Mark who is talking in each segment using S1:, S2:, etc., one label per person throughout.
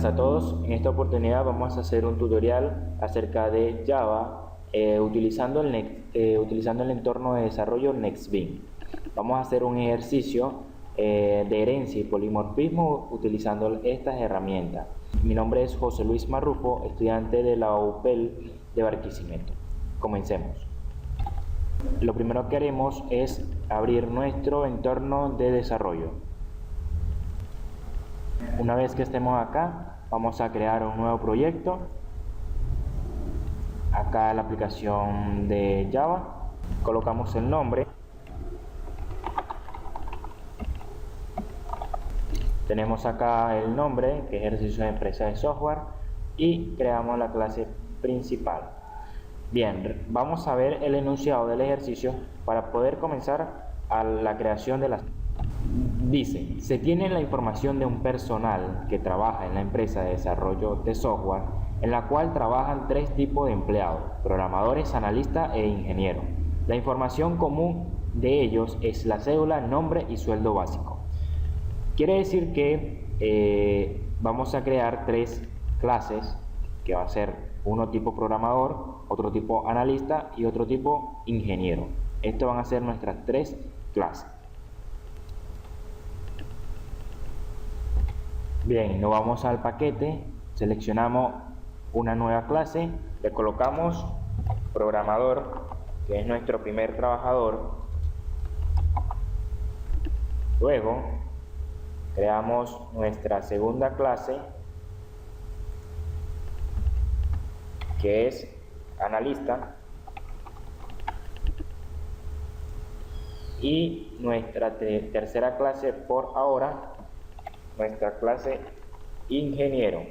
S1: Buenas a todos, en esta oportunidad vamos a hacer un tutorial acerca de Java utilizando el entorno de desarrollo NextBeam. Vamos a hacer un ejercicio de herencia y polimorfismo utilizando estas herramientas. Mi nombre es José Luis Marrufo, estudiante de la UPEL de Barquisimeto. Comencemos. Lo primero que haremos es abrir nuestro entorno de desarrollo. Una vez que estemos acá, vamos a crear un nuevo proyecto. Acá la aplicación de Java, colocamos el nombre. Tenemos acá el nombre, que es ejercicio de empresa de software, y creamos la clase principal. Bien, vamos a ver el enunciado del ejercicio para poder comenzar a la creación de las. Dice, se tiene la información de un personal que trabaja en la empresa de desarrollo de software, en la cual trabajan tres tipos de empleados: programadores, analistas e ingenieros. La información común de ellos es la cédula, nombre y sueldo básico. Quiere decir que vamos a crear tres clases, que va a ser uno tipo programador, otro tipo analista y otro tipo ingeniero. Estas van a ser nuestras tres clases. Bien, nos vamos al paquete, seleccionamos una nueva clase, le colocamos programador, que es nuestro primer trabajador. Luego creamos nuestra segunda clase, que es analista, y nuestra tercera clase por ahora, nuestra clase ingeniero.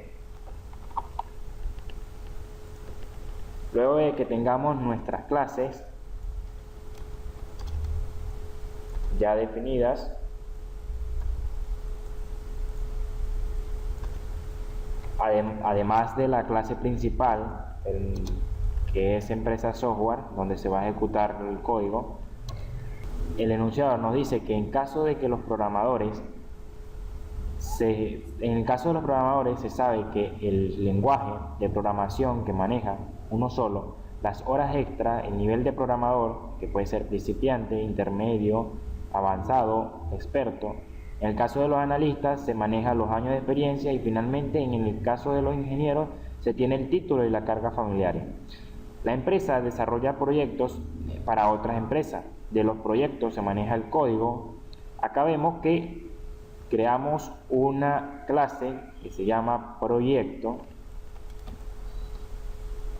S1: Luego de que tengamos nuestras clases ya definidas, además de la clase principal, que es empresa software, donde se va a ejecutar el código, el enunciador nos dice que en caso de que los programadores se sabe que el lenguaje de programación que maneja uno solo, las horas extra, el nivel de programador, que puede ser principiante, intermedio, avanzado, experto. En el caso de los analistas se maneja los años de experiencia, y finalmente en el caso de los ingenieros se tiene el título y la carga familiar. La empresa desarrolla proyectos para otras empresas. De los proyectos se maneja el código. Acá vemos que creamos una clase que se llama proyecto.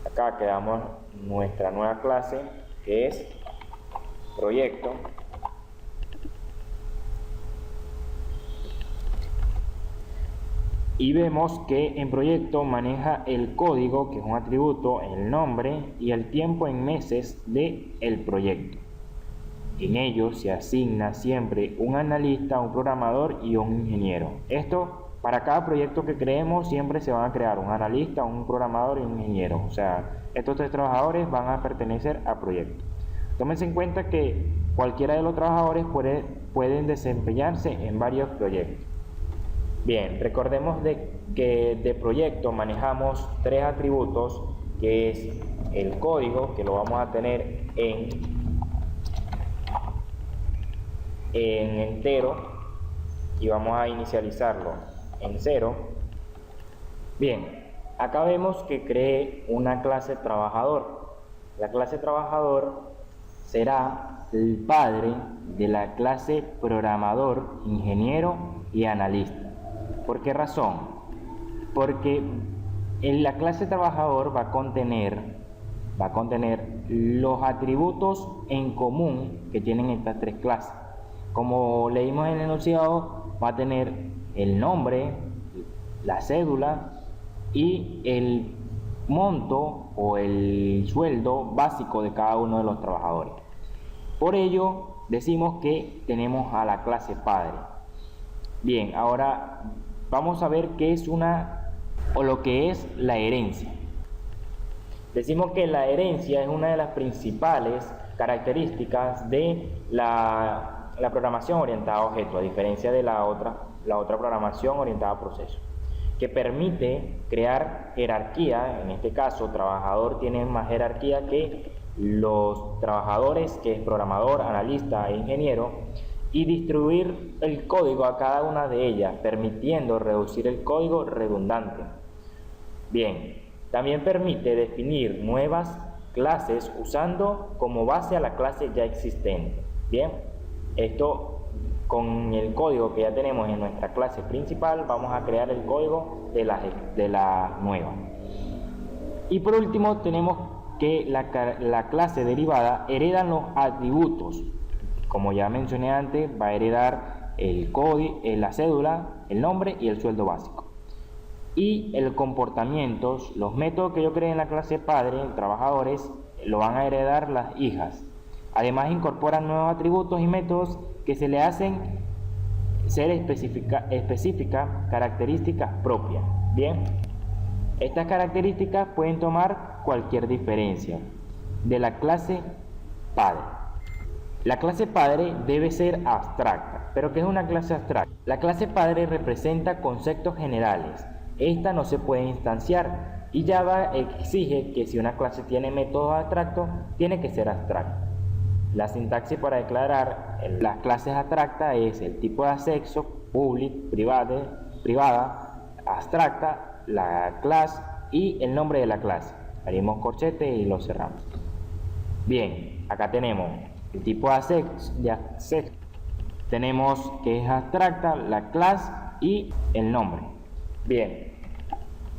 S1: Acá creamos nuestra nueva clase, que es proyecto. Y vemos que en proyecto maneja el código, que es un atributo, el nombre y el tiempo en meses del proyecto. En ellos se asigna siempre un analista, un programador y un ingeniero. Esto, para cada proyecto que creemos, siempre se van a crear un analista, un programador y un ingeniero. O sea, estos tres trabajadores van a pertenecer al proyecto. Tómense en cuenta que cualquiera de los trabajadores pueden desempeñarse en varios proyectos. Bien, recordemos que de proyecto manejamos tres atributos, que es el código, que lo vamos a tener en entero, y vamos a inicializarlo en 0. Bien, acá vemos que creé una clase trabajador. La clase trabajador será el padre de la clase programador, ingeniero y analista. ¿Por qué razón? Porque en la clase trabajador va a contener los atributos en común que tienen estas tres clases. Como leímos en el enunciado, va a tener el nombre, la cédula y el monto o el sueldo básico de cada uno de los trabajadores. Por ello decimos que tenemos a la clase padre. Bien, ahora vamos a ver qué es lo que es la herencia. Decimos que la herencia es una de las principales características de la programación orientada a objetos, a diferencia de la otra programación orientada a procesos. que permite crear jerarquía. En este caso, trabajador tiene más jerarquía que los trabajadores, que es programador, analista e ingeniero, y distribuir el código a cada una de ellas, permitiendo reducir el código redundante. Bien, también permite definir nuevas clases usando como base a la clase ya existente. Bien, esto con el código que ya tenemos en nuestra clase principal, vamos a crear el código de la nueva. Y por último tenemos que la clase derivada hereda los atributos. Como ya mencioné antes, va a heredar el código, la cédula, el nombre y el sueldo básico. Y el comportamiento, los métodos que yo creé en la clase padre, trabajadores, lo van a heredar las hijas. Además incorporan nuevos atributos y métodos que se le hacen ser específicas características propias. Bien, estas características pueden tomar cualquier diferencia de la clase padre. La clase padre debe ser abstracta. ¿Pero qué es una clase abstracta? La clase padre representa conceptos generales. Esta no se puede instanciar y Java exige que si una clase tiene métodos abstractos, tiene que ser abstracta. La sintaxis para declarar las clases abstractas es el tipo de acceso, public, privada, abstracta, la clase y el nombre de la clase. Haremos corchete y lo cerramos. Bien, acá tenemos el tipo de acceso, tenemos que es abstracta, la clase y el nombre. Bien,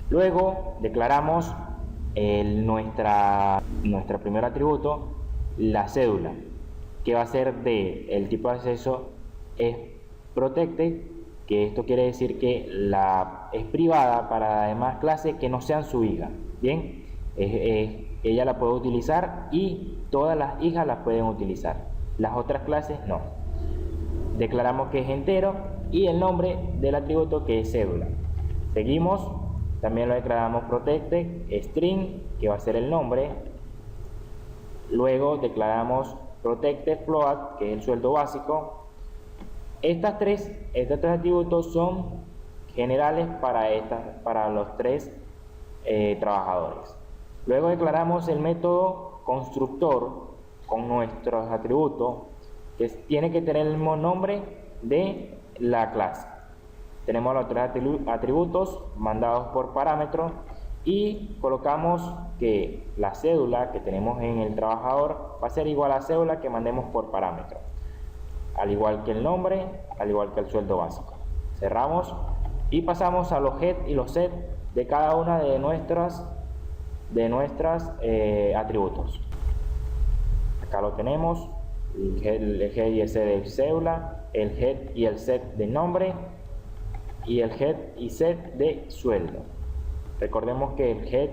S1: luego declaramos nuestro primer atributo, la cédula, que va a ser el tipo de acceso es protected, que esto quiere decir que es privada para las demás clases que no sean su hija. Bien, ella la puede utilizar y todas las hijas las pueden utilizar, las otras clases no. Declaramos que es entero y el nombre del atributo, que es cédula. Seguimos, también lo declaramos protected, string, que va a ser el nombre. Luego declaramos protected float, que es el sueldo básico. Estos tres atributos son generales para los tres trabajadores. Luego declaramos el método constructor con nuestros atributos, que tiene que tener el mismo nombre de la clase. Tenemos los tres atributos mandados por parámetro y colocamos que la cédula que tenemos en el trabajador va a ser igual a la cédula que mandemos por parámetro, al igual que el nombre, al igual que el sueldo básico. Cerramos y pasamos a los head y los set de cada una de nuestras atributos. Acá lo tenemos, el head y el set de cédula, el head y el set de nombre y el head y set de sueldo. Recordemos que el head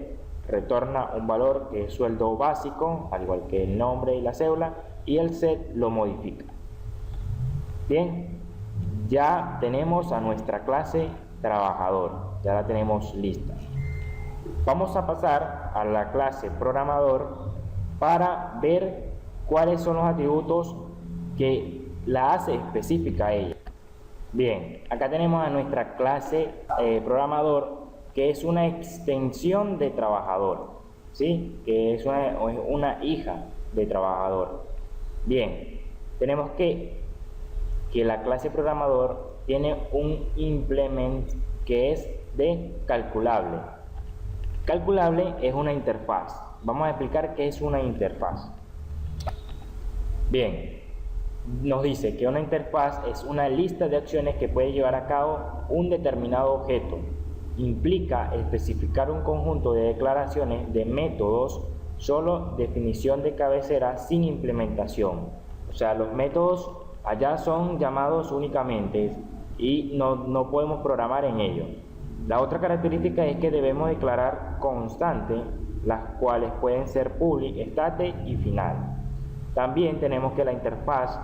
S1: retorna un valor que es sueldo básico, al igual que el nombre y la cédula, y el set lo modifica. Bien, ya tenemos a nuestra clase trabajador, ya la tenemos lista. Vamos a pasar a la clase programador para ver cuáles son los atributos que la hace específica a ella. Bien, acá tenemos a nuestra clase programador, que es una extensión de trabajador, ¿sí? Que es una hija de trabajador. Bien, tenemos que la clase programador tiene un implement que es de calculable. Calculable es una interfaz. Vamos a explicar qué es una interfaz. Bien, nos dice que una interfaz es una lista de acciones que puede llevar a cabo un determinado objeto. Implica especificar un conjunto de declaraciones de métodos, solo definición de cabecera sin implementación. O sea, los métodos allá son llamados únicamente y no podemos programar en ellos. La otra característica es que debemos declarar constantes, las cuales pueden ser public, state y final. También tenemos que la interfaz,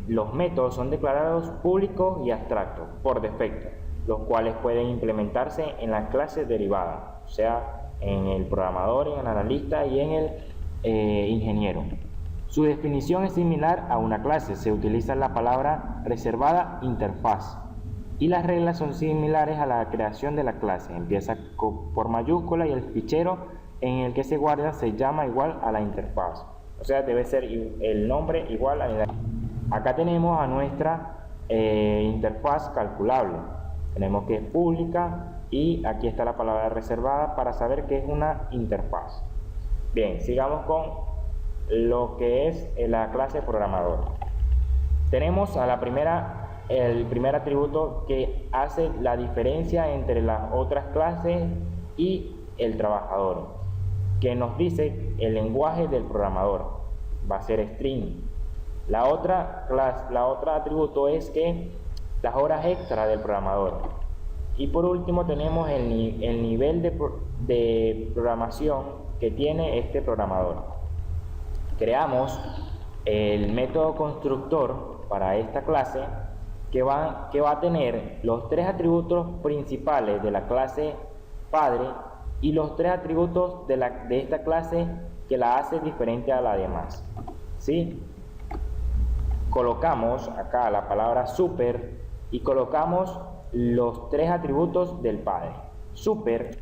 S1: los métodos son declarados públicos y abstractos por defecto, los cuales pueden implementarse en las clases derivadas, o sea, en el programador, en el analista y en el ingeniero. Su definición es similar a una clase, se utiliza la palabra reservada interfaz. y las reglas son similares a la creación de la clase. Empieza por mayúscula y el fichero en el que se guarda se llama igual a la interfaz. O sea, debe ser el nombre igual a la... Acá tenemos a nuestra interfaz calculable. Tenemos que es pública y aquí está la palabra reservada para saber que es una interfaz. Bien, sigamos con lo que es la clase programador. Tenemos a el primer atributo que hace la diferencia entre las otras clases y el trabajador, que nos dice el lenguaje del programador, va a ser string. La otra atributo es que las horas extra del programador. Y por último tenemos el nivel de programación que tiene este programador. Creamos el método constructor para esta clase que va a tener los tres atributos principales de la clase padre y los tres atributos de esta clase que la hace diferente a la demás. ¿Sí? Colocamos acá la palabra super y colocamos los tres atributos del padre. Super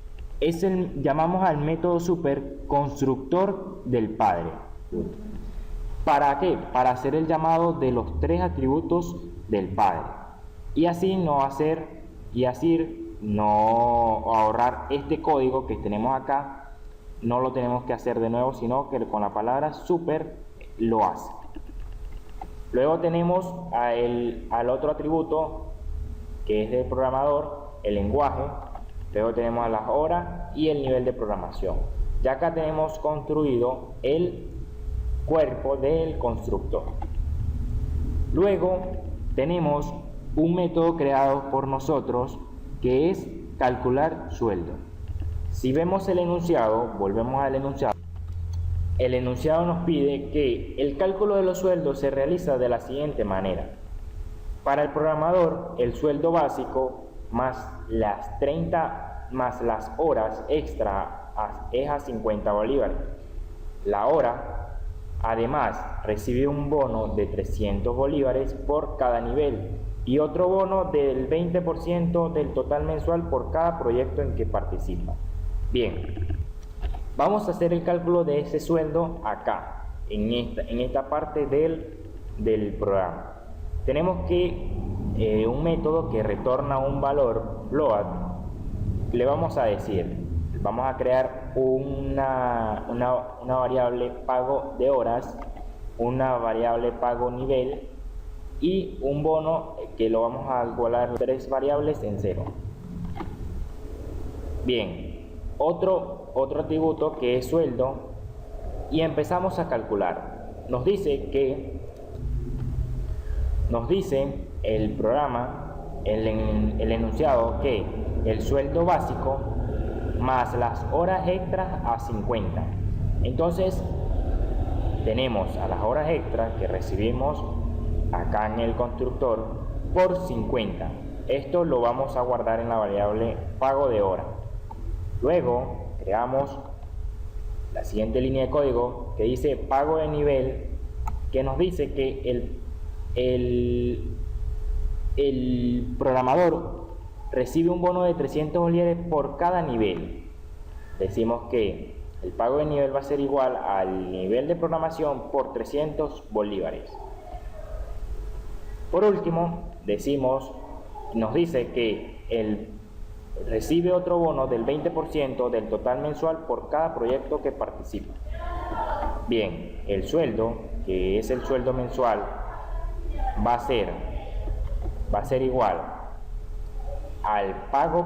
S1: llamamos al método super constructor del padre. ¿Para qué? Para hacer el llamado de los tres atributos del padre y así no ahorrar este código que tenemos acá. No lo tenemos que hacer de nuevo, sino que con la palabra super lo hace. Luego tenemos al otro atributo que es del programador, el lenguaje. Luego tenemos a las horas y el nivel de programación. Ya acá tenemos construido el cuerpo del constructor. Luego tenemos un método creado por nosotros que es calcular sueldo. Si vemos el enunciado, volvemos al enunciado. El enunciado nos pide que el cálculo de los sueldos se realiza de la siguiente manera. Para el programador, el sueldo básico más las horas extra es a 50 bolívares. La hora, además, recibe un bono de 300 bolívares por cada nivel y otro bono del 20% del total mensual por cada proyecto en que participa. Bien. Vamos a hacer el cálculo de ese sueldo acá, en esta parte del programa. Tenemos que un método que retorna un valor float. Le vamos a decir, vamos a crear una variable pago de horas, una variable pago nivel y un bono que lo vamos a igualar tres variables en 0. Bien. Otro atributo que es sueldo y empezamos a calcular. Nos dice el programa, el enunciado, que el sueldo básico más las horas extras a 50. Entonces tenemos a las horas extras que recibimos acá en el constructor por 50. Esto lo vamos a guardar en la variable pago de hora. Luego creamos la siguiente línea de código que dice pago de nivel, que nos dice que el programador recibe un bono de 300 bolívares por cada nivel. Decimos que el pago de nivel va a ser igual al nivel de programación por 300 bolívares. Por último, nos dice que recibe otro bono del 20% del total mensual por cada proyecto que participa. Bien, el sueldo, que es el sueldo mensual, va a ser igual al pago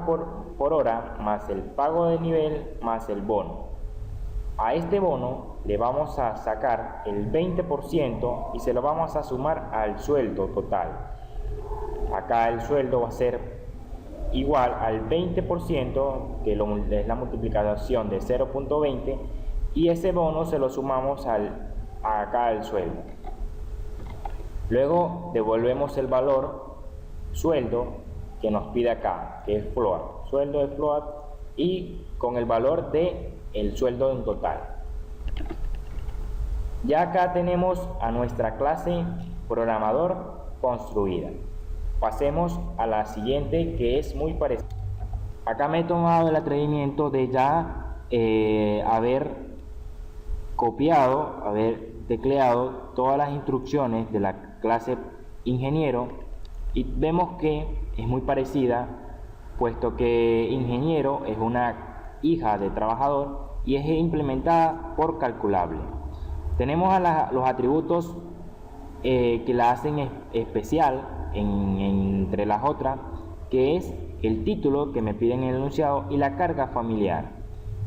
S1: por hora más el pago de nivel más el bono. A este bono le vamos a sacar el 20% y se lo vamos a sumar al sueldo total. Acá el sueldo va a ser igual al 20%, que es la multiplicación de 0.20, y ese bono se lo sumamos acá al sueldo. Luego devolvemos el valor sueldo que nos pide acá, que es float, sueldo de float, y con el valor de el sueldo en total. Ya acá tenemos a nuestra clase programador construida. pasemos a la siguiente, que es muy parecida. Acá me he tomado el atrevimiento de ya haber copiado, haber tecleado todas las instrucciones de la clase ingeniero, y vemos que es muy parecida, puesto que ingeniero es una hija de trabajador y es implementada por calculable. Tenemos a los atributos que la hacen especial entre las otras, que es el título que me piden en el enunciado y la carga familiar.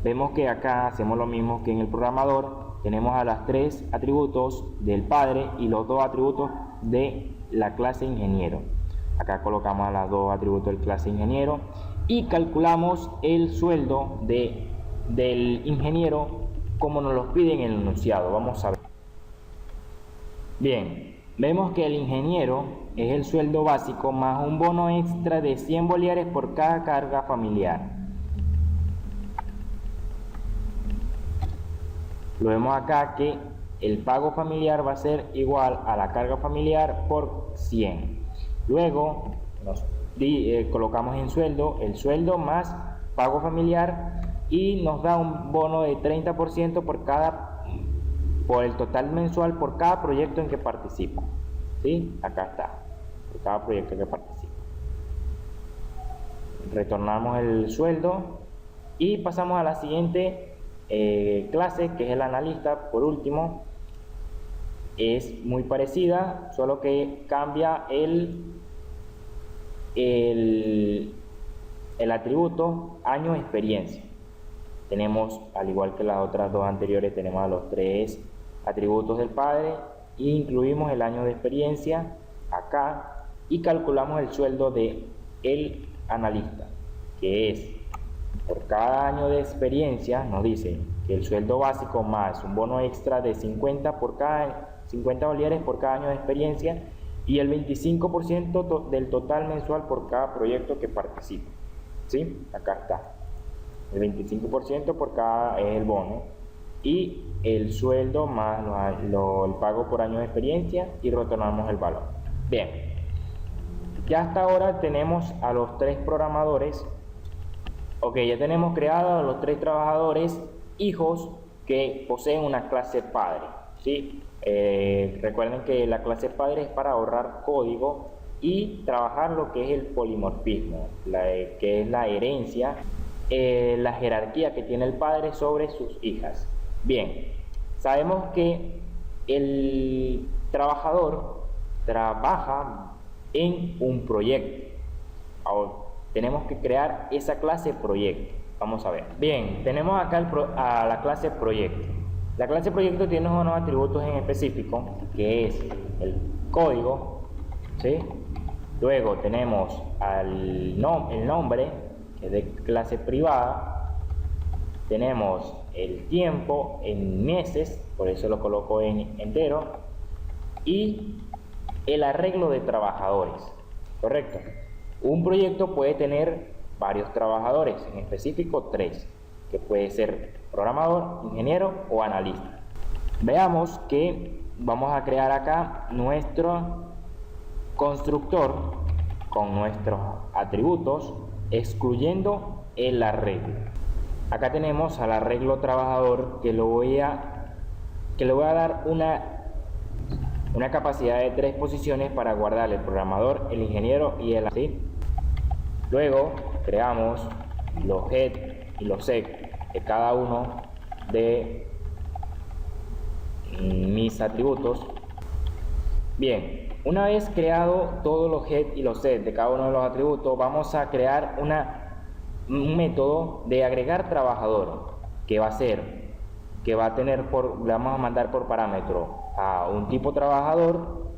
S1: Vemos que acá hacemos lo mismo que en el programador, tenemos a los 3 atributos del padre y los 2 atributos de la clase ingeniero. Acá colocamos a los 2 atributos del clase ingeniero y calculamos el sueldo del ingeniero como nos lo piden en el enunciado. Vamos a ver. Bien, vemos que el ingeniero es el sueldo básico más un bono extra de 100 bolívares por cada carga familiar. Lo vemos acá que el pago familiar va a ser igual a la carga familiar por 100. Luego colocamos en sueldo el sueldo más pago familiar y nos da un bono de 30% por el total mensual por cada proyecto en que participa. ¿Sí? Acá está, por cada proyecto en que participa. Retornamos el sueldo y pasamos a la siguiente clase, que es el analista. Por último, es muy parecida, solo que cambia el atributo año de experiencia. Tenemos, al igual que las otras 2 anteriores, tenemos a los 3 atributos del padre e incluimos el año de experiencia acá y calculamos el sueldo de el analista, que es por cada año de experiencia. Nos dice que el sueldo básico más un bono extra de 50 bolívares por cada año de experiencia y el 25% del total mensual por cada proyecto que participa. ¿Sí? Acá está. El 25% por cada es el bono y el sueldo más el pago por año de experiencia, y retornamos el valor. Bien, ya hasta ahora tenemos a los 3 programadores. Ok, ya tenemos creados a los 3 trabajadores hijos que poseen una clase padre. ¿Sí? Recuerden que la clase padre es para ahorrar código y trabajar lo que es el polimorfismo, que es la herencia, la jerarquía que tiene el padre sobre sus hijas. Bien, sabemos que el trabajador trabaja en un proyecto. Ahora tenemos que crear esa clase proyecto. Vamos a ver. Bien, tenemos acá a la clase proyecto. La clase proyecto tiene unos atributos en específico, que es el código, ¿sí? Luego tenemos el nombre, que es de clase privada. Tenemos el tiempo en meses, por eso lo coloco en entero, y el arreglo de trabajadores, ¿correcto? Un proyecto puede tener varios trabajadores, en específico 3, que puede ser programador, ingeniero o analista. Veamos que vamos a crear acá nuestro constructor con nuestros atributos, excluyendo el arreglo. Acá tenemos al arreglo trabajador, que le voy a dar una capacidad de 3 posiciones para guardar el programador, el ingeniero y el así. Luego creamos los head y los sec de cada uno de mis atributos. Bien, una vez creado todos los head y los set de cada uno de los atributos, vamos a crear un método de agregar trabajador, que va a tener le vamos a mandar por parámetro a un tipo trabajador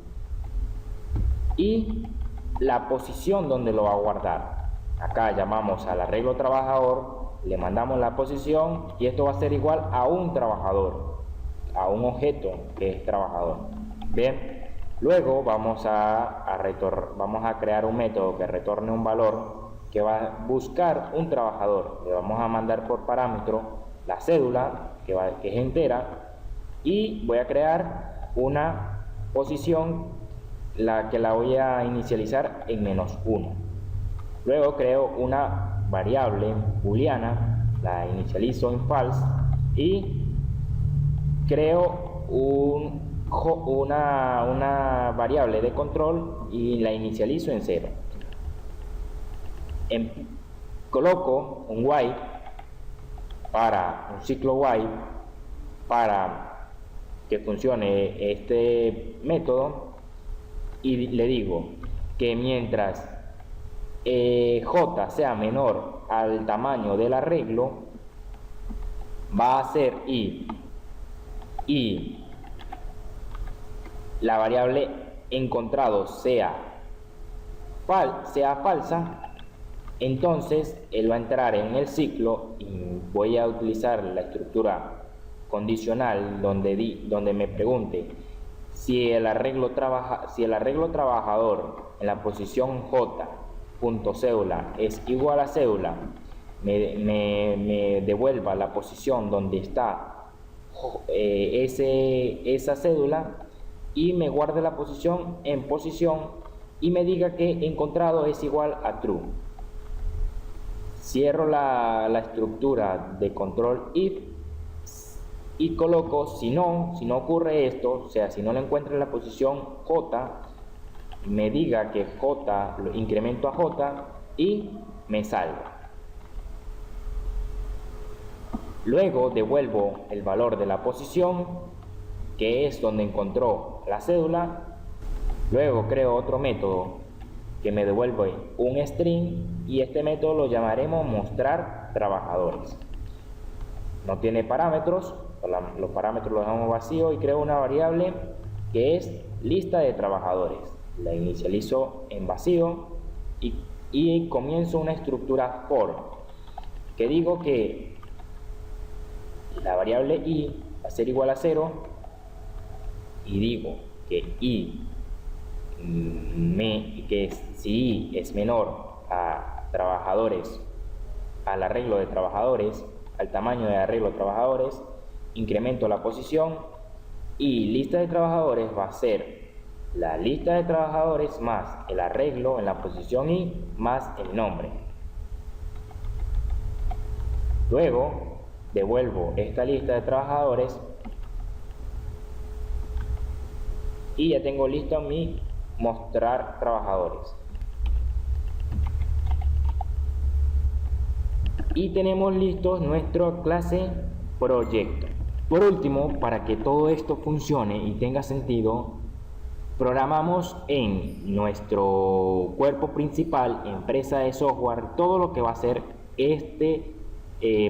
S1: y la posición donde lo va a guardar. Acá llamamos al arreglo trabajador, le mandamos la posición y esto va a ser igual a un trabajador, a un objeto que es trabajador. Bien, luego vamos a crear un método que retorne un valor que va a buscar un trabajador. Le vamos a mandar por parámetro la cédula, que es entera, y voy a crear una posición la voy a inicializar en -1. Luego creo una variable booleana, la inicializo en false y creo una variable de control y la inicializo en 0. Coloco un while para un ciclo while para que funcione este método y le digo que mientras j sea menor al tamaño del arreglo va a ser i y la variable encontrado sea falsa, entonces él va a entrar en el ciclo y voy a utilizar la estructura condicional donde me pregunte si el arreglo trabajador en la posición j.cédula es igual a cédula, me devuelva la posición donde está esa cédula y me guarde la posición en posición y me diga que encontrado es igual a true. Cierro la estructura de control if y coloco si no ocurre esto, o sea, si no lo encuentro en la posición j, me diga que j lo incremento a j y me salga. Luego devuelvo el valor de la posición, que es donde encontró la cédula. Luego creo otro método que me devuelve un string y este método lo llamaremos mostrar trabajadores. No tiene parámetros, los parámetros los dejamos vacíos y creo una variable que es lista de trabajadores. La inicializo en vacío y comienzo una estructura for que digo que la variable i va a ser igual a 0 y digo que si i es menor a trabajadores, al arreglo de trabajadores, al tamaño de arreglo de trabajadores, incremento la posición y lista de trabajadores va a ser la lista de trabajadores más el arreglo en la posición i más el nombre. Luego devuelvo esta lista de trabajadores y ya tengo listo mi mostrar trabajadores. Y tenemos listos nuestra clase proyecto. Por último, para que todo esto funcione y tenga sentido, programamos en nuestro cuerpo principal, empresa de software, todo lo que va a ser este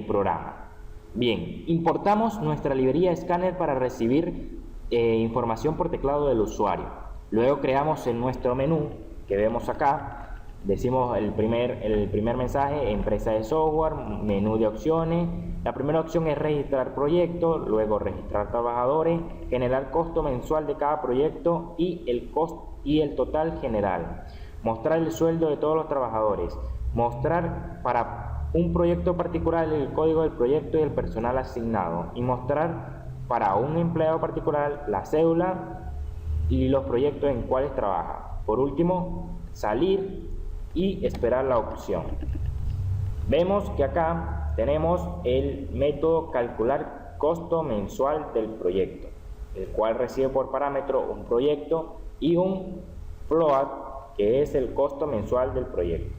S1: programa. Bien, importamos nuestra librería Scanner para recibir información por teclado del usuario. Luego creamos en nuestro menú que vemos acá, decimos el primer mensaje, empresa de software, menú de opciones. La primera opción es registrar proyecto, luego registrar trabajadores, generar costo mensual de cada proyecto y el total general. Mostrar el sueldo de todos los trabajadores. Mostrar para un proyecto particular el código del proyecto y el personal asignado. Y mostrar para un empleado particular la cédula y los proyectos en cuales trabaja. Por último, salir y esperar la opción. Vemos que acá tenemos el método calcular costo mensual del proyecto, el cual recibe por parámetro un proyecto y un float, que es el costo mensual del proyecto.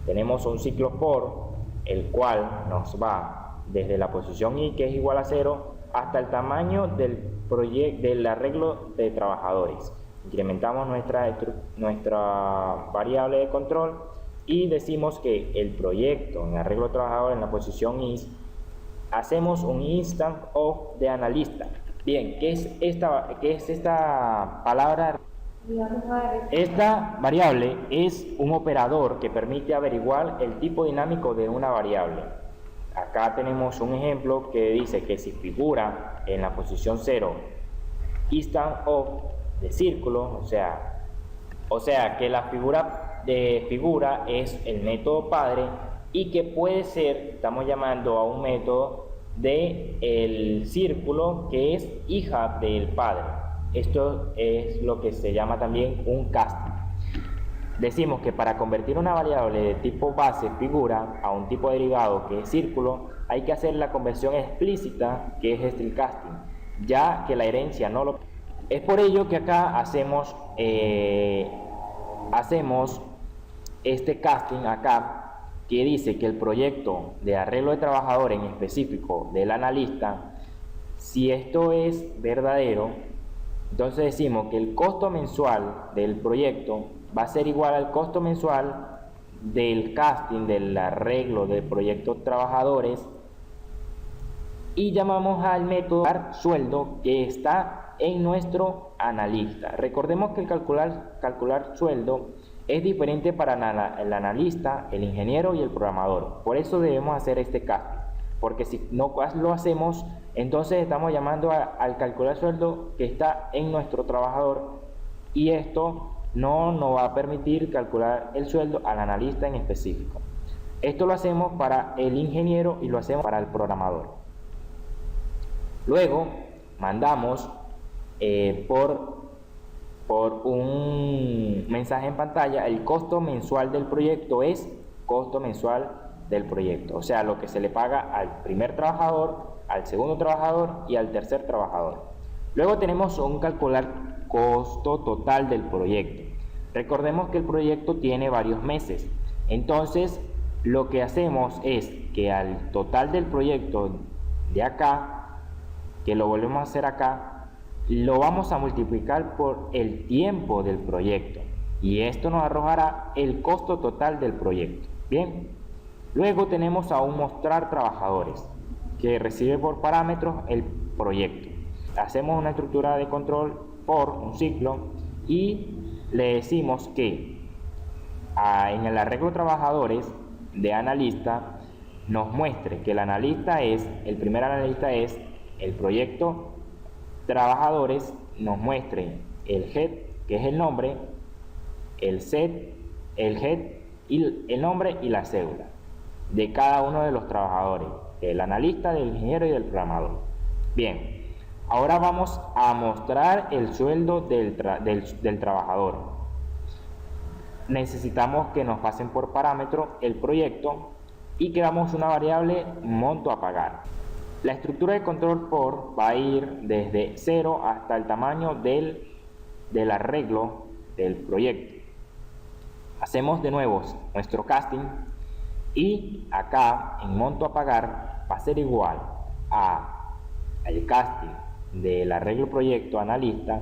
S1: Tenemos un ciclo for, el cual nos va desde la posición i, que es igual a 0, hasta el tamaño del arreglo de trabajadores. Incrementamos nuestra variable de control y decimos que el proyecto en arreglo de trabajadores en la posición is, hacemos un instance of de analista. Bien, ¿qué es esta palabra? Esta variable es un operador que permite averiguar el tipo dinámico de una variable. Acá tenemos un ejemplo que dice que si figura en la posición 0 instance of de círculo, o sea que la figura es el método padre y que puede ser, estamos llamando a un método de el círculo que es hija del padre. esto es lo que se llama también un casting. Decimos que para convertir una variable de tipo base figura a un tipo derivado que es círculo, hay que hacer la conversión explícita, que es el casting, ya que la herencia no lo... Es por ello que acá hacemos este casting acá, que dice que el proyecto de arreglo de trabajador en específico del analista, si esto es verdadero, entonces decimos que el costo mensual del proyecto va a ser igual al costo mensual del casting, del arreglo del proyecto trabajadores, y llamamos al método sueldo que está en nuestro analista. Recordemos que el calcular sueldo es diferente para el analista, el ingeniero y el programador. Por eso debemos hacer este casting, porque si no lo hacemos, entonces estamos llamando al calcular sueldo que está en nuestro trabajador, y esto no nos va a permitir calcular el sueldo al analista en específico. Esto lo hacemos para el ingeniero y lo hacemos para el programador. Luego mandamos por un mensaje en pantalla: el costo mensual del proyecto es costo mensual del proyecto, o sea, lo que se le paga al primer trabajador, al segundo trabajador y al tercer trabajador. Luego tenemos un calcular costo total del proyecto. Recordemos que el proyecto tiene varios meses, entonces lo que hacemos es que al total del proyecto de acá, que lo volvemos a hacer acá, lo vamos a multiplicar por el tiempo del proyecto, y esto nos arrojará el costo total del proyecto. Bien, luego tenemos a un mostrar trabajadores, que recibe por parámetros el proyecto. Hacemos una estructura de control por un ciclo y le decimos que en el arreglo trabajadores de analista nos muestre que el analista es, el primer analista es el proyecto trabajadores, nos muestre el head, que es el nombre, el set, el head y el nombre y la cédula de cada uno de los trabajadores, del analista, del ingeniero y del programador. Bien, ahora vamos a mostrar el sueldo del trabajador. Necesitamos que nos pasen por parámetro el proyecto y creamos una variable monto a pagar. La estructura de control por va a ir desde 0 hasta el tamaño del arreglo del proyecto. Hacemos de nuevo nuestro casting, y acá en monto a pagar va a ser igual al casting del arreglo proyecto analista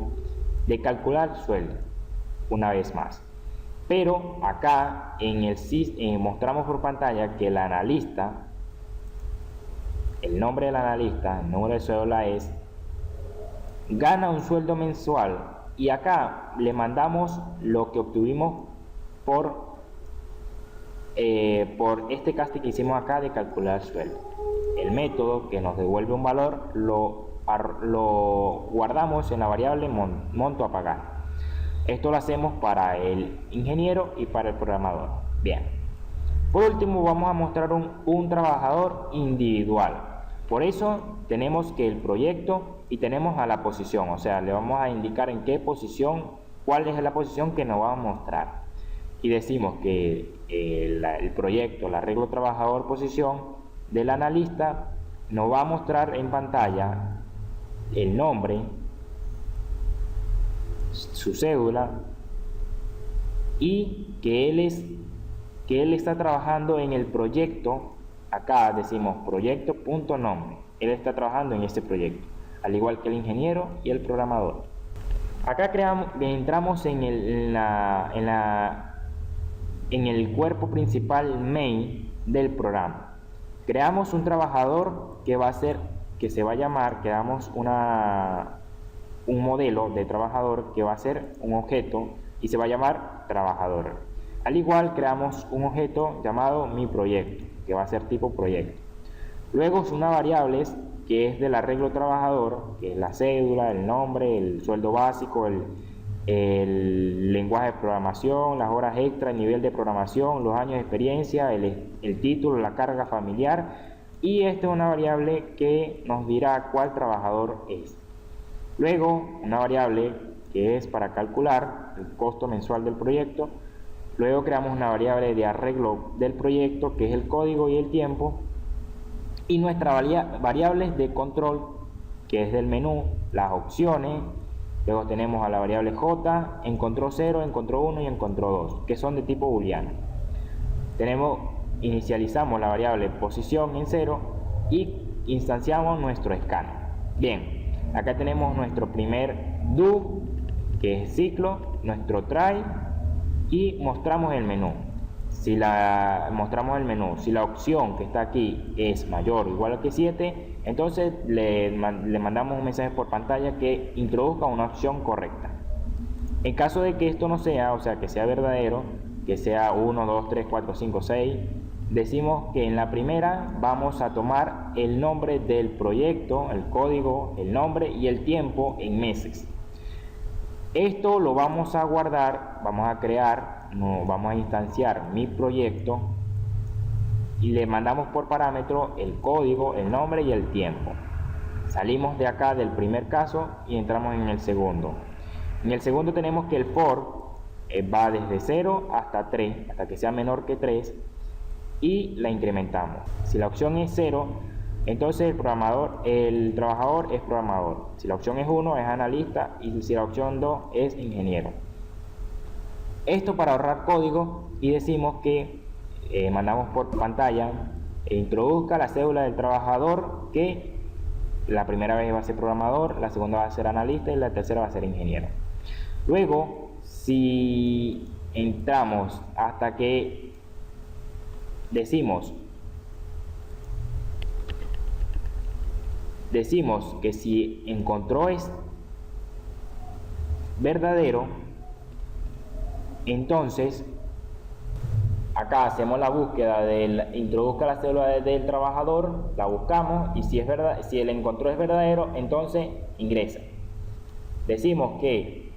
S1: de calcular sueldo, una vez más. Pero acá mostramos por pantalla que el analista, el nombre del analista, el número de cédula es, gana un sueldo mensual, y acá le mandamos lo que obtuvimos por este casting que hicimos acá de calcular sueldo. El método que nos devuelve un valor lo guardamos en la variable monto a pagar. Esto lo hacemos para el ingeniero y para el programador. Bien, por último vamos a mostrar un trabajador individual. Por eso tenemos que el proyecto y tenemos a la posición, o sea, le vamos a indicar en qué posición, cuál es la posición que nos va a mostrar. Y decimos que el proyecto, el arreglo trabajador posición del analista, nos va a mostrar en pantalla el nombre, su cédula, y que él está trabajando en el proyecto. Acá decimos proyecto.nombre, él está trabajando en este proyecto, al igual que el ingeniero y el programador. Acá entramos en el cuerpo principal main del programa. Creamos un trabajador que se va a llamar, creamos un modelo de trabajador que va a ser un objeto y se va a llamar trabajador. Al igual creamos un objeto llamado mi proyecto, que va a ser tipo proyecto. Luego una variable que es del arreglo trabajador, que es la cédula, el nombre, el sueldo básico, el lenguaje de programación, las horas extra, el nivel de programación, los años de experiencia, el título, la carga familiar, y esta es una variable que nos dirá cuál trabajador es. Luego, una variable que es para calcular el costo mensual del proyecto. Luego creamos una variable de arreglo del proyecto, que es el código y el tiempo. Y nuestras variables de control, que es del menú, las opciones. Luego tenemos a la variable j, encontró 0, encontró 1 y encontró 2, que son de tipo booleano. Inicializamos la variable posición en 0 y instanciamos nuestro escáner. Bien, acá tenemos nuestro primer do, que es ciclo, nuestro try, y mostramos el menú. Mostramos el menú, si la opción que está aquí es mayor o igual que 7, entonces le mandamos un mensaje por pantalla que introduzca una opción correcta. En caso de que esto no sea, o sea que sea verdadero, que sea 1, 2, 3, 4, 5, 6, decimos que en la primera vamos a tomar el nombre del proyecto, el código, el nombre y el tiempo en meses. Esto lo vamos a guardar, vamos a instanciar mi proyecto y le mandamos por parámetro el código, el nombre y el tiempo. Salimos de acá del primer caso y entramos en el segundo. En el segundo tenemos que el for va desde 0 hasta 3, hasta que sea menor que 3, y la incrementamos. Si la opción es 0, entonces el trabajador es programador. Si la opción es 1, es analista, y si la opción 2 es ingeniero. Esto para ahorrar código, y decimos que mandamos por pantalla introduzca la cédula del trabajador, que la primera vez va a ser programador, la segunda va a ser analista y la tercera va a ser ingeniero. Luego, si entramos hasta que decimos que si encontró es verdadero, entonces acá hacemos la búsqueda del introduzca la célula del trabajador, la buscamos, y si es verdad, si el encontró es verdadero, entonces ingresa. Decimos que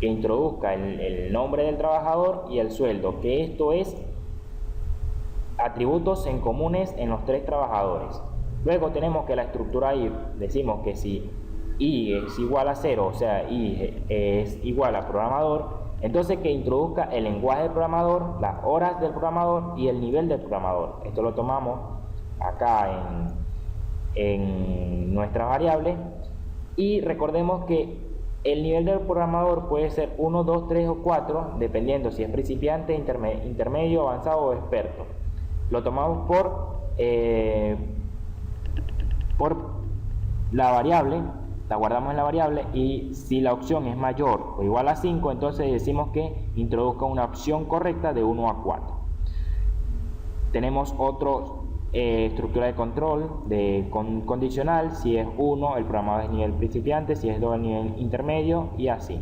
S1: introduzca el nombre del trabajador y el sueldo, que esto es atributos en comunes en los tres trabajadores. Luego tenemos que la estructura if, decimos que si i es igual a 0, o sea, i es igual a programador, entonces que introduzca el lenguaje del programador, las horas del programador y el nivel del programador. Esto lo tomamos acá en nuestras variables, y recordemos que el nivel del programador puede ser 1, 2, 3 o 4, dependiendo si es principiante, intermedio, avanzado o experto. Lo tomamos por la variable, la guardamos en la variable, y si la opción es mayor o igual a 5, entonces decimos que introduzca una opción correcta de 1 a 4. Tenemos otro estructura de control condicional. Si es 1, el programador es nivel principiante, si es 2, el nivel intermedio, y así.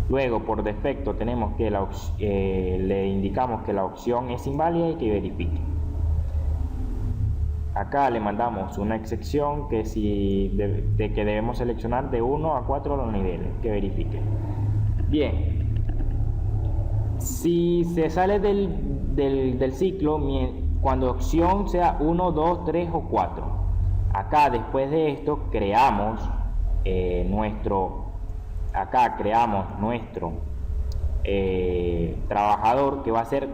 S1: Luego, por defecto, tenemos que le indicamos que la opción es inválida y que verifique. Acá le mandamos una excepción que de que debemos seleccionar de 1 a 4 los niveles, que verifique. Bien, si se sale del ciclo, cuando opción sea 1, 2, 3 o 4, acá después de esto creamos nuestro trabajador, que va a ser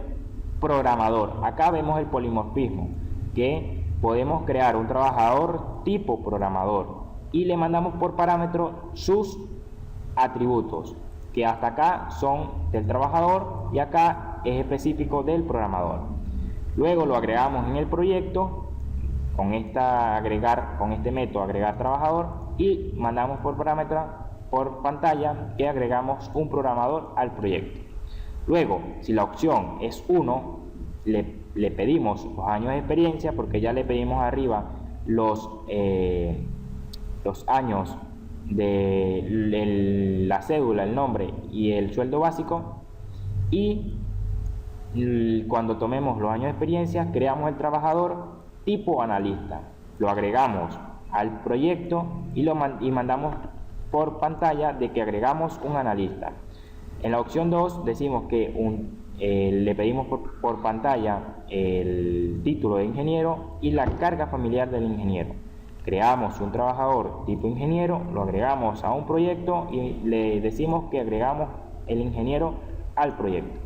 S1: programador. Acá vemos el polimorfismo, que podemos crear un trabajador tipo programador y le mandamos por parámetro sus atributos, que hasta acá son del trabajador y acá es específico del programador. Luego lo agregamos en el proyecto con este método agregar trabajador, y mandamos por parámetro por pantalla que agregamos un programador al proyecto. Luego, si la opción es 1, le pedimos los años de experiencia, porque ya le pedimos arriba los años de la cédula, el nombre y el sueldo básico, y cuando tomemos los años de experiencia creamos el trabajador tipo analista, lo agregamos al proyecto y mandamos por pantalla de que agregamos un analista. En la opción 2 decimos que le pedimos por pantalla el título de ingeniero y la carga familiar del ingeniero, creamos un trabajador tipo ingeniero, lo agregamos a un proyecto y le decimos que agregamos el ingeniero al proyecto.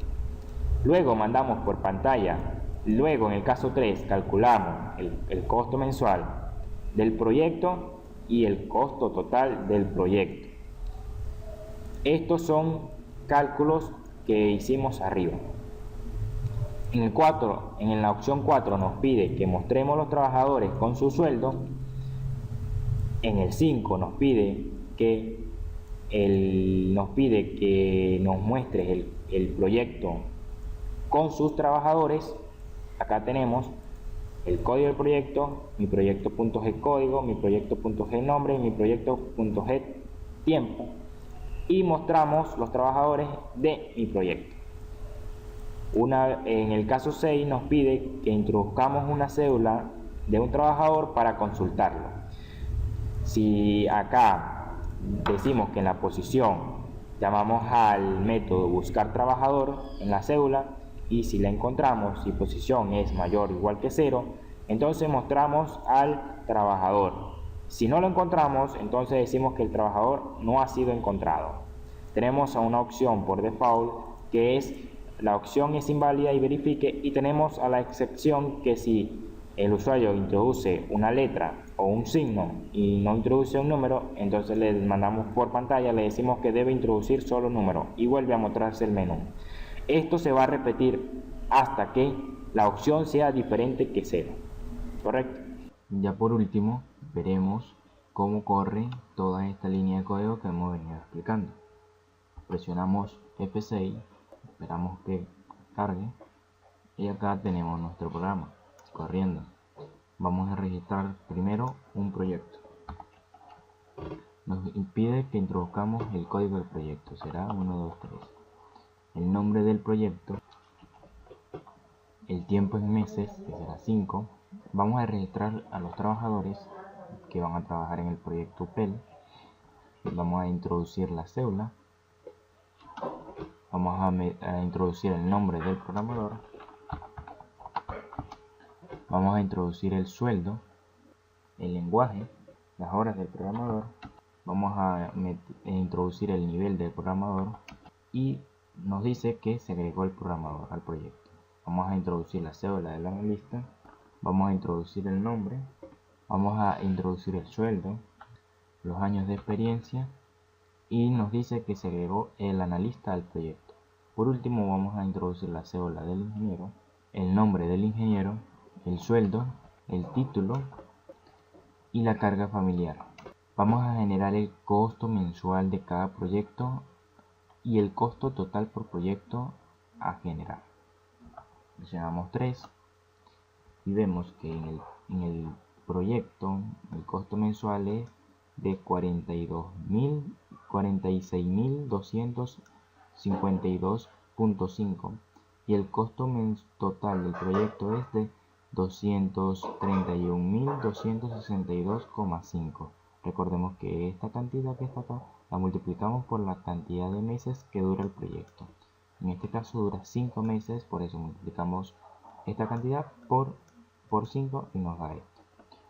S1: Luego mandamos por pantalla, luego en el caso 3 calculamos el costo mensual del proyecto y el costo total del proyecto. Estos son cálculos que hicimos arriba. En la opción 4 nos pide que mostremos los trabajadores con su sueldo. En el 5 nos pide que nos muestres el proyecto con sus trabajadores. Acá tenemos el código del proyecto, mi proyecto.g código, mi proyecto.g nombre y mi proyecto.g tiempo, y mostramos los trabajadores de mi proyecto. En el caso 6 nos pide que introduzcamos una cédula de un trabajador para consultarlo. Si acá decimos que en la posición llamamos al método buscar trabajador en la cédula, y si la encontramos, si posición es mayor o igual que 0, entonces mostramos al trabajador. Si no lo encontramos, entonces decimos que el trabajador no ha sido encontrado. Tenemos a una opción por default que es la opción es inválida y verifique, y tenemos a la excepción que si el usuario introduce una letra o un signo y no introduce un número, entonces le mandamos por pantalla, le decimos que debe introducir solo un número y vuelve a mostrarse el menú. Esto se va a repetir hasta que la opción sea diferente que 0, ¿correcto?
S2: Ya por último, veremos cómo corre toda esta línea de código que hemos venido explicando. Presionamos F6, esperamos que cargue, y acá tenemos nuestro programa corriendo. Vamos a registrar primero un proyecto. Nos impide que introduzcamos el código del proyecto, será 1, 2, 3. El nombre del proyecto, el tiempo en meses, que será 5. Vamos a registrar a los trabajadores que van a trabajar en el proyecto UPEL. Vamos a introducir la cédula. Vamos a introducir el nombre del programador. Vamos a introducir el sueldo, el lenguaje, las horas del programador. Vamos a introducir el nivel del programador y nos dice que se agregó el programador al proyecto. Vamos a introducir la cédula del analista. Vamos a introducir el nombre. Vamos a introducir el sueldo, los años de experiencia, y nos dice que se agregó el analista al proyecto. Por último, vamos a introducir la cédula del ingeniero, el nombre del ingeniero, el sueldo, el título y la carga familiar. Vamos a generar el costo mensual de cada proyecto y el costo total por proyecto a generar. Presionamos 3 y vemos que en el proyecto el costo mensual es de 46.252.5 y el costo total del proyecto es de 231.262,5. Recordemos que esta cantidad que está acá la multiplicamos por la cantidad de meses que dura el proyecto. En este caso dura 5 meses, por eso multiplicamos esta cantidad por 5 y nos da esto.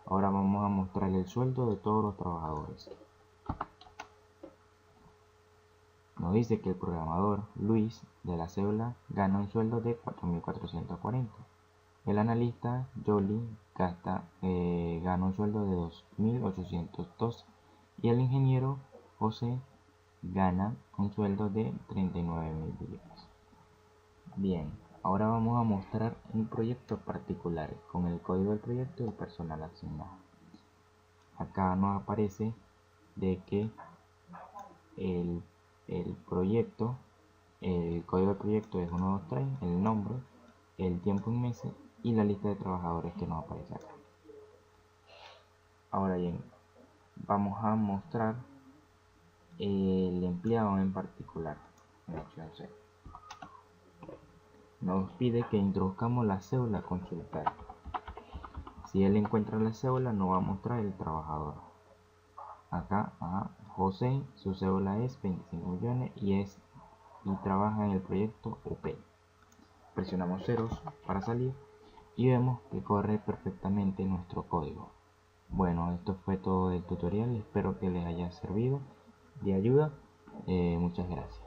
S2: Ahora vamos a mostrar el sueldo de todos los trabajadores. Nos dice que el programador Luis de la cédula gana un sueldo de 4.440. El analista Jolie gana un sueldo de 2.812 y el ingeniero José gana un sueldo de 39.000 billetes. Bien, ahora vamos a mostrar un proyecto particular con el código del proyecto y el personal asignado. Acá nos aparece de que el proyecto, el código del proyecto es 1, 2, 3, el nombre, el tiempo en meses y la lista de trabajadores que nos aparece acá. Ahora bien, vamos a mostrar el empleado en particular en la opción C. Nos pide que introduzcamos la cédula consultar. Si él encuentra la cédula, nos va a mostrar el trabajador. Acá a José, su cédula es 25 millones y trabaja en el proyecto UP. Presionamos ceros para salir y vemos que corre perfectamente nuestro código. Bueno, esto fue todo del tutorial, espero que les haya servido de ayuda. Muchas gracias.